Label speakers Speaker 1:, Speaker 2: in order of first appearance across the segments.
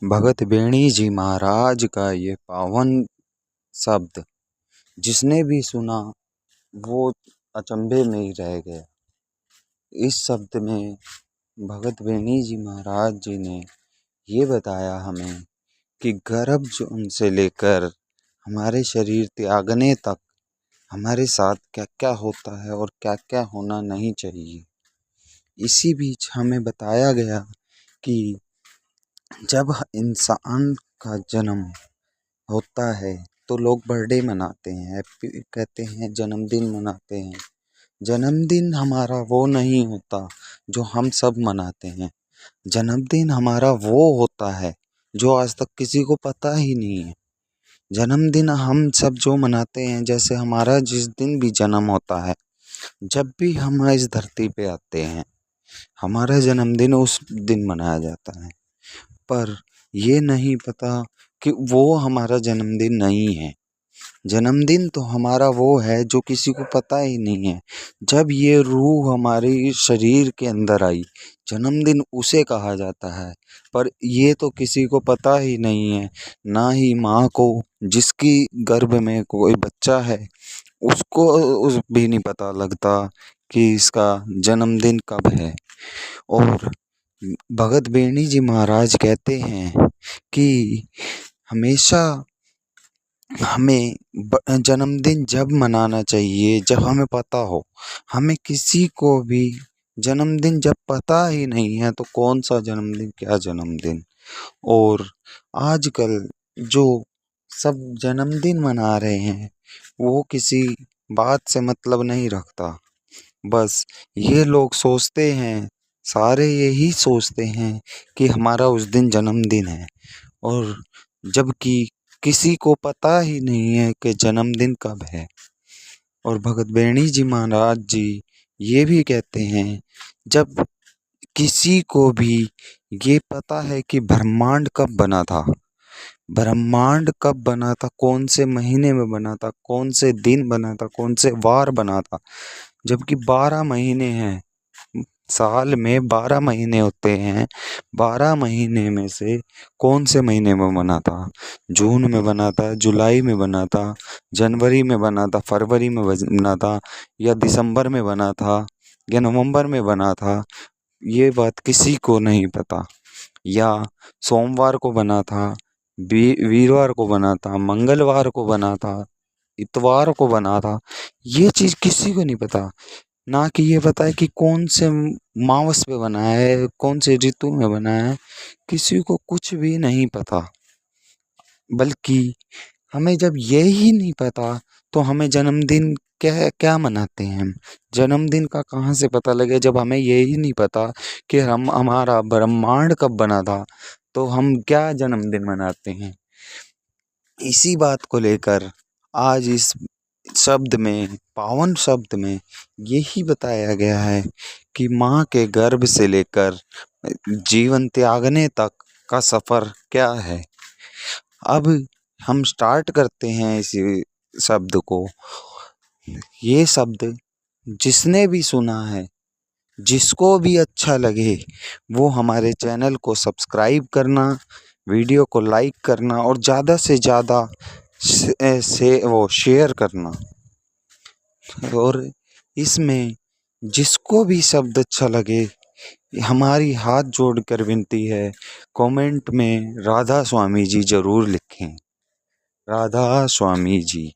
Speaker 1: भगत बेणी जी महाराज का ये पावन शब्द जिसने भी सुना वो अचंभे में ही रह गया। इस शब्द में भगत बेणी जी महाराज जी ने ये बताया हमें कि गर्भ से लेकर हमारे शरीर त्यागने तक हमारे साथ क्या क्या होता है और क्या क्या होना नहीं चाहिए। इसी बीच हमें बताया गया कि जब इंसान का जन्म होता है तो लोग बर्थडे मनाते हैं, कहते हैं जन्मदिन मनाते हैं। जन्मदिन हमारा वो नहीं होता जो हम सब मनाते हैं। जन्मदिन हमारा वो होता है जो आज तक किसी को पता ही नहीं है। जन्मदिन हम सब जो मनाते हैं, जैसे हमारा जिस दिन भी जन्म होता है, जब भी हम इस धरती पे आते हैं, हमारा जन्मदिन उस दिन मनाया जाता है। पर ये नहीं पता कि वो हमारा जन्मदिन नहीं है। जन्मदिन तो हमारा वो है जो किसी को पता ही नहीं है। जब ये रूह हमारे शरीर के अंदर आई, जन्मदिन उसे कहा जाता है। पर ये तो किसी को पता ही नहीं है, ना ही माँ को, जिसकी गर्भ में कोई बच्चा है उसको उस भी नहीं पता लगता कि इसका जन्मदिन कब है। और भगत बेणी जी महाराज कहते हैं कि हमेशा हमें जन्मदिन जब मनाना चाहिए जब हमें पता हो। हमें किसी को भी जन्मदिन जब पता ही नहीं है तो कौन सा जन्मदिन, क्या जन्मदिन। और आजकल जो सब जन्मदिन मना रहे हैं वो किसी बात से मतलब नहीं रखता। बस ये लोग सोचते हैं, सारे यही सोचते हैं कि हमारा उस दिन जन्मदिन है, और जबकि किसी को पता ही नहीं है कि जन्मदिन कब है। और भगत बेणी जी महाराज जी ये भी कहते हैं, जब किसी को भी ये पता है कि ब्रह्मांड कब बना था, ब्रह्मांड कब बना था, कौन से महीने में बना था, कौन से दिन बना था, कौन से वार बना था, जबकि 12 महीने हैं, साल में 12 महीने होते हैं। 12 महीने में से कौन से महीने में बना था? जून में बना था, जुलाई में बना था, जनवरी में बना था, फरवरी में बना था, या दिसंबर में बना था, या नवंबर में बना था, ये बात किसी को नहीं पता। या सोमवार को बना था, वीरवार को बना था, मंगलवार को बना था, इतवार को बना था, ये चीज़ किसी को नहीं पता। ना कि ये पता है कि कौन से मावस पे बना है, कौन से ऋतु में बना है, किसी को कुछ भी नहीं पता। बल्कि हमें जब यही नहीं पता तो हमें जन्मदिन क्या क्या मनाते हैं हम? जन्मदिन का कहाँ से पता लगे जब हमें यही नहीं पता कि हम हमारा ब्रह्मांड कब बना था, तो हम क्या जन्मदिन मनाते हैं। इसी बात को लेकर आज इस शब्द में, पावन शब्द में यही बताया गया है कि माँ के गर्भ से लेकर जीवन त्यागने तक का सफ़र क्या है। अब हम स्टार्ट करते हैं इसी शब्द को। ये शब्द जिसने भी सुना है, जिसको भी अच्छा लगे, वो हमारे चैनल को सब्सक्राइब करना, वीडियो को लाइक करना और ज़्यादा से ज़्यादा से वो शेयर करना। और इसमें जिसको भी शब्द अच्छा लगे, हमारी हाथ जोड़कर विनती है, कमेंट में राधा स्वामी जी ज़रूर लिखें। राधा स्वामी जी।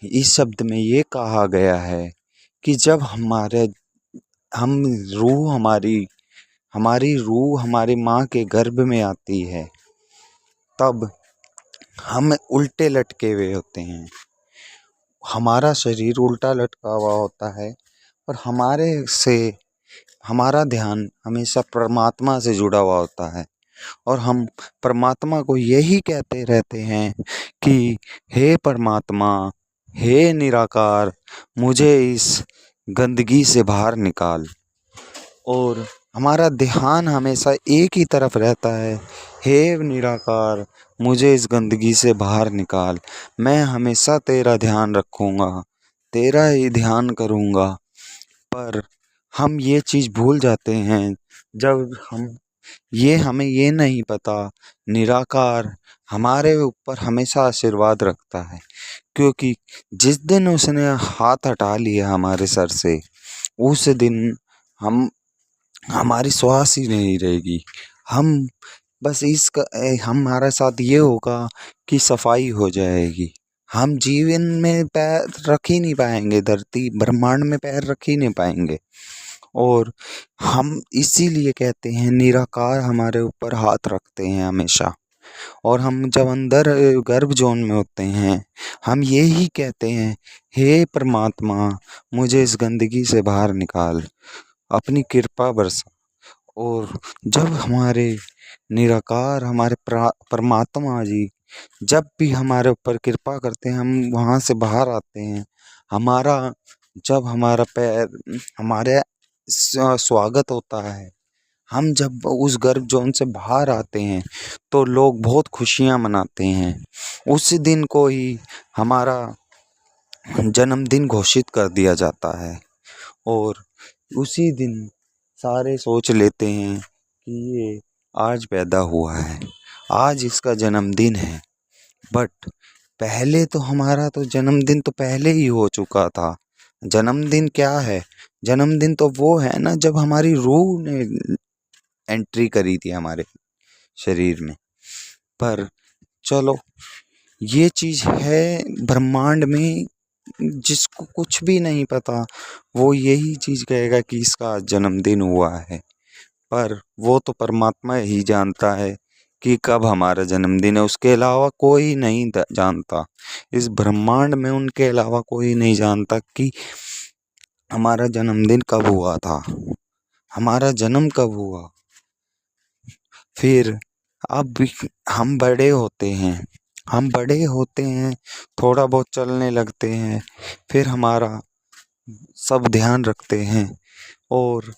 Speaker 1: इस शब्द में ये कहा गया है कि जब हम रूह हमारी रूह हमारी माँ के गर्भ में आती है, तब हम उल्टे लटके हुए होते हैं। हमारा शरीर उल्टा लटका हुआ होता है और हमारा ध्यान हमेशा परमात्मा से जुड़ा हुआ होता है। और हम परमात्मा को यही कहते रहते हैं कि हे परमात्मा, हे निराकार, मुझे इस गंदगी से बाहर निकाल। और हमारा ध्यान हमेशा एक ही तरफ रहता है, हे निराकार, मुझे इस गंदगी से बाहर निकाल। मैं हमेशा तेरा ध्यान रखूँगा, तेरा ही ध्यान करूँगा। पर हम ये चीज़ भूल जाते हैं जब हम ये हमें ये नहीं पता निराकार हमारे ऊपर हमेशा आशीर्वाद रखता है, क्योंकि जिस दिन उसने हाथ हटा लिया हमारे सर से, उस दिन हम हमारी श्वास ही नहीं रहेगी। हम बस हमारे साथ ये होगा कि सफाई हो जाएगी। हम जीवन में पैर रख ही नहीं पाएंगे, धरती ब्रह्मांड में पैर रख ही नहीं पाएंगे। और हम इसीलिए कहते हैं निराकार हमारे ऊपर हाथ रखते हैं हमेशा। और हम जब अंदर गर्भ जोन में होते हैं, हम यही कहते हैं, हे परमात्मा मुझे इस गंदगी से बाहर निकाल, अपनी कृपा बरसा। और जब हमारे निराकार हमारे परमात्मा जी जब भी हमारे ऊपर कृपा करते हैं, हम वहाँ से बाहर आते हैं। हमारा जब हमारा पैर हमारे स्वागत होता है, हम जब उस गर्भ जोन से बाहर आते हैं तो लोग बहुत खुशियाँ मनाते हैं। उस दिन को ही हमारा जन्मदिन घोषित कर दिया जाता है। और उसी दिन सारे सोच लेते हैं कि ये आज पैदा हुआ है, आज इसका जन्मदिन है। बट पहले तो हमारा तो जन्मदिन तो पहले ही हो चुका था। जन्मदिन क्या है? जन्मदिन तो वो है ना जब हमारी रूह ने एंट्री करी थी हमारे शरीर में। पर चलो, ये चीज़ है ब्रह्मांड में, जिसको कुछ भी नहीं पता वो यही चीज़ कहेगा कि इसका जन्मदिन हुआ है। पर वो तो परमात्मा ही जानता है कि कब हमारा जन्मदिन है, उसके अलावा कोई नहीं जानता। इस ब्रह्मांड में उनके अलावा कोई नहीं जानता कि हमारा जन्मदिन कब हुआ था, हमारा जन्म कब हुआ। फिर अब हम बड़े होते हैं, हम बड़े होते हैं, थोड़ा बहुत चलने लगते हैं, फिर हमारा सब ध्यान रखते हैं। और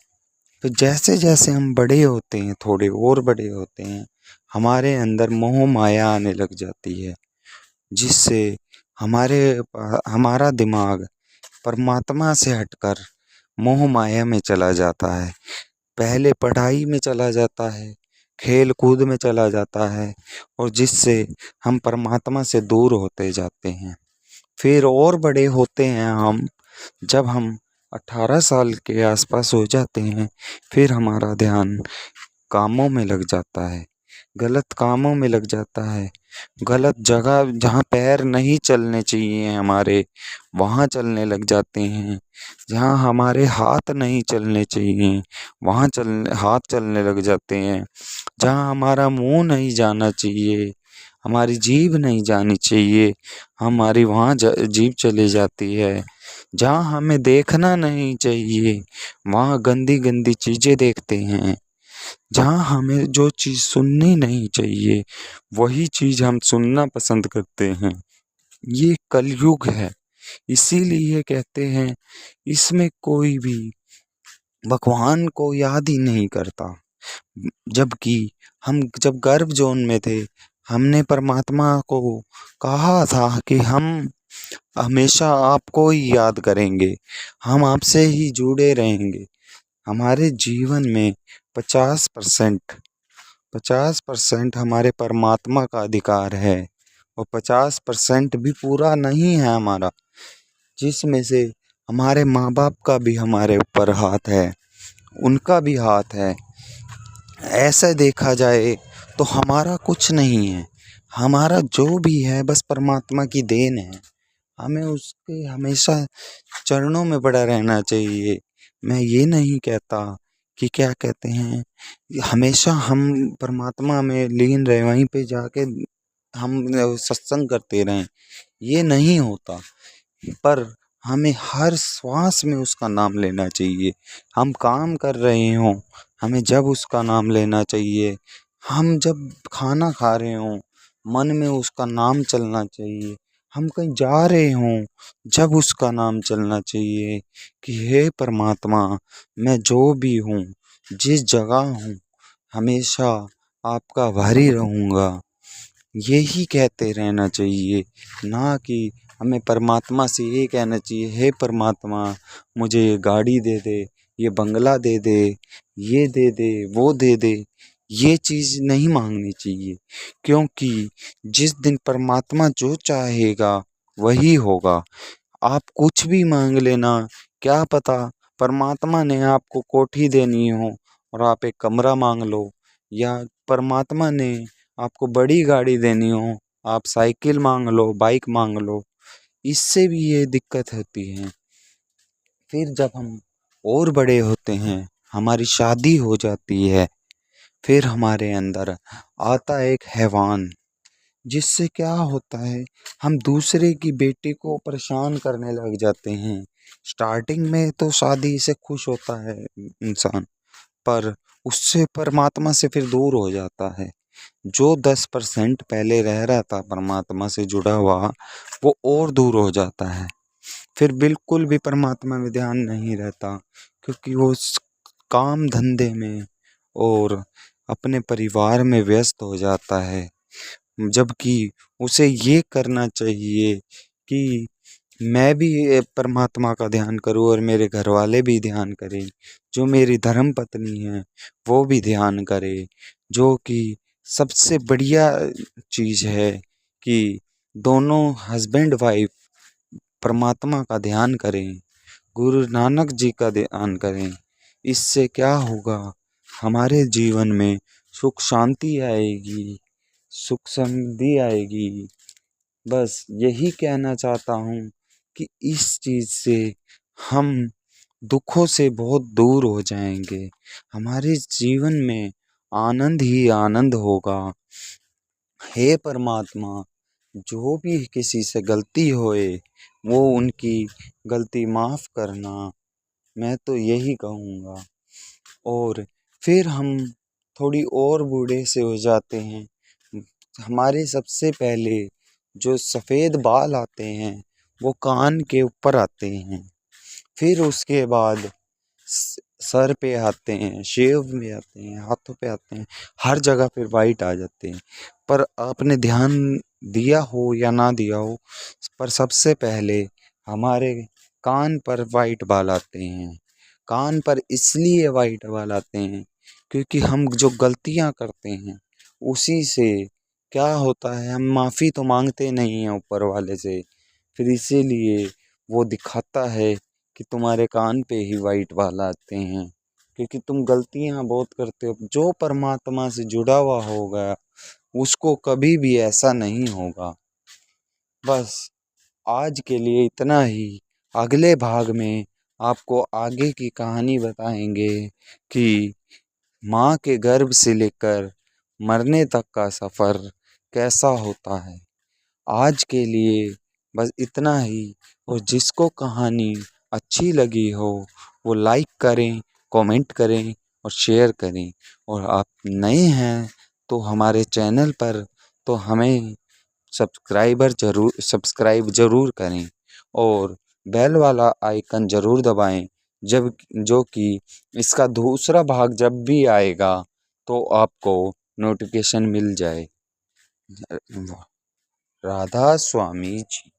Speaker 1: फिर जैसे जैसे हम बड़े होते हैं, थोड़े और बड़े होते हैं, हमारे अंदर मोह माया आने लग जाती है, जिससे हमारा दिमाग परमात्मा से हटकर मोह माया में चला जाता है। पहले पढ़ाई में चला जाता है, खेल कूद में चला जाता है, और जिससे हम परमात्मा से दूर होते जाते हैं। फिर और बड़े होते हैं हम, जब हम 18 साल के आसपास हो जाते हैं, फिर हमारा ध्यान कामों में लग जाता है, गलत कामों में लग जाता है। गलत जगह जहाँ पैर नहीं चलने चाहिए हमारे, वहाँ चलने लग जाते हैं। जहाँ हमारे हाथ नहीं चलने चाहिए, वहाँ हाथ चलने लग जाते हैं। जहाँ हमारा मुंह नहीं जाना चाहिए, हमारी जीभ नहीं जानी चाहिए, हमारी वहाँ जीभ चली जाती है। जहाँ हमें देखना नहीं चाहिए, वहाँ गंदी गंदी चीज़ें देखते हैं। जहाँ हमें जो चीज़ सुननी नहीं चाहिए, वही चीज़ हम सुनना पसंद करते हैं। ये कलयुग है, इसीलिए कहते हैं इसमें कोई भी भगवान को याद ही नहीं करता। जबकि हम जब गर्भ जोन में थे, हमने परमात्मा को कहा था कि हम हमेशा आपको ही याद करेंगे, हम आपसे ही जुड़े रहेंगे। हमारे जीवन में 50% हमारे परमात्मा का अधिकार है, और 50% भी पूरा नहीं है हमारा, जिसमें से हमारे माँ बाप का भी हमारे ऊपर हाथ है, उनका भी हाथ है। ऐसा देखा जाए तो हमारा कुछ नहीं है, हमारा जो भी है बस परमात्मा की देन है। हमें उसके हमेशा चरणों में पड़ा रहना चाहिए। मैं ये नहीं कहता कि क्या कहते हैं हमेशा हम परमात्मा में लीन रहे, वहीं पे जाके हम सत्संग करते रहें, ये नहीं होता। पर हमें हर श्वास में उसका नाम लेना चाहिए। हम काम कर रहे हों, हमें जब उसका नाम लेना चाहिए। हम जब खाना खा रहे हों, मन में उसका नाम चलना चाहिए। हम कहीं जा रहे हों, जब उसका नाम चलना चाहिए कि हे परमात्मा, मैं जो भी हूँ, जिस जगह हूँ, हमेशा आपका आभारी रहूँगा। यही कहते रहना चाहिए, ना कि हमें परमात्मा से ये कहना चाहिए, हे परमात्मा मुझे ये गाड़ी दे दे, ये बंगला दे दे, ये दे दे, वो दे दे। ये चीज़ नहीं मांगनी चाहिए, क्योंकि जिस दिन परमात्मा जो चाहेगा वही होगा। आप कुछ भी मांग लेना, क्या पता परमात्मा ने आपको कोठी देनी हो और आप एक कमरा मांग लो, या परमात्मा ने आपको बड़ी गाड़ी देनी हो, आप साइकिल मांग लो, बाइक मांग लो। इससे भी ये दिक्कत होती है। फिर जब हम और बड़े होते हैं, हमारी शादी हो जाती है, फिर हमारे अंदर आता एक हैवान, जिससे क्या होता है, हम दूसरे की बेटी को परेशान करने लग जाते हैं। स्टार्टिंग में तो शादी से खुश होता है इंसान, पर उससे परमात्मा से फिर दूर हो जाता है। जो 10% पहले रह रहा था परमात्मा से जुड़ा हुआ, वो और दूर हो जाता है। फिर बिल्कुल भी परमात्मा में ध्यान नहीं रहता, क्योंकि वो काम धंधे में और अपने परिवार में व्यस्त हो जाता है। जबकि उसे ये करना चाहिए कि मैं भी ये परमात्मा का ध्यान करूं और मेरे घर वाले भी ध्यान करें, जो मेरी धर्म पत्नी है वो भी ध्यान करे, जो कि सबसे बढ़िया चीज़ है कि दोनों हस्बैंड वाइफ परमात्मा का ध्यान करें, गुरु नानक जी का ध्यान करें। इससे क्या होगा, हमारे जीवन में सुख शांति आएगी, सुख समृद्धि आएगी। बस यही कहना चाहता हूँ कि इस चीज़ से हम दुखों से बहुत दूर हो जाएंगे, हमारे जीवन में आनंद ही आनंद होगा। हे परमात्मा, जो भी किसी से गलती होए वो उनकी गलती माफ़ करना, मैं तो यही कहूँगा। और फिर हम थोड़ी और बूढ़े से हो जाते हैं, हमारे सबसे पहले जो सफ़ेद बाल आते हैं वो कान के ऊपर आते हैं, फिर उसके बाद सर पे आते हैं, शेव में आते हैं, हाथों पे आते हैं, हर जगह फिर वाइट आ जाते हैं। पर आपने ध्यान दिया हो या ना दिया हो, पर सबसे पहले हमारे कान पर वाइट बाल आते हैं। कान पर इसलिए वाइट बाल आते हैं क्योंकि हम जो गलतियां करते हैं उसी से क्या होता है, हम माफ़ी तो मांगते नहीं हैं ऊपर वाले से, फिर इसीलिए वो दिखाता है कि तुम्हारे कान पे ही वाइट बाल आते हैं, क्योंकि तुम गलतियां बहुत करते हो। जो परमात्मा से जुड़ा हुआ होगा उसको कभी भी ऐसा नहीं होगा। बस आज के लिए इतना ही। अगले भाग में आपको आगे की कहानी बताएंगे कि माँ के गर्भ से लेकर मरने तक का सफ़र कैसा होता है। आज के लिए बस इतना ही। और जिसको कहानी अच्छी लगी हो वो लाइक करें, कमेंट करें और शेयर करें। और आप नए हैं तो हमारे चैनल पर तो हमें सब्सक्राइब ज़रूर करें और बेल वाला आइकन ज़रूर दबाएं, जब जो कि इसका दूसरा भाग जब भी आएगा तो आपको नोटिफिकेशन मिल जाए। राधा स्वामी जी।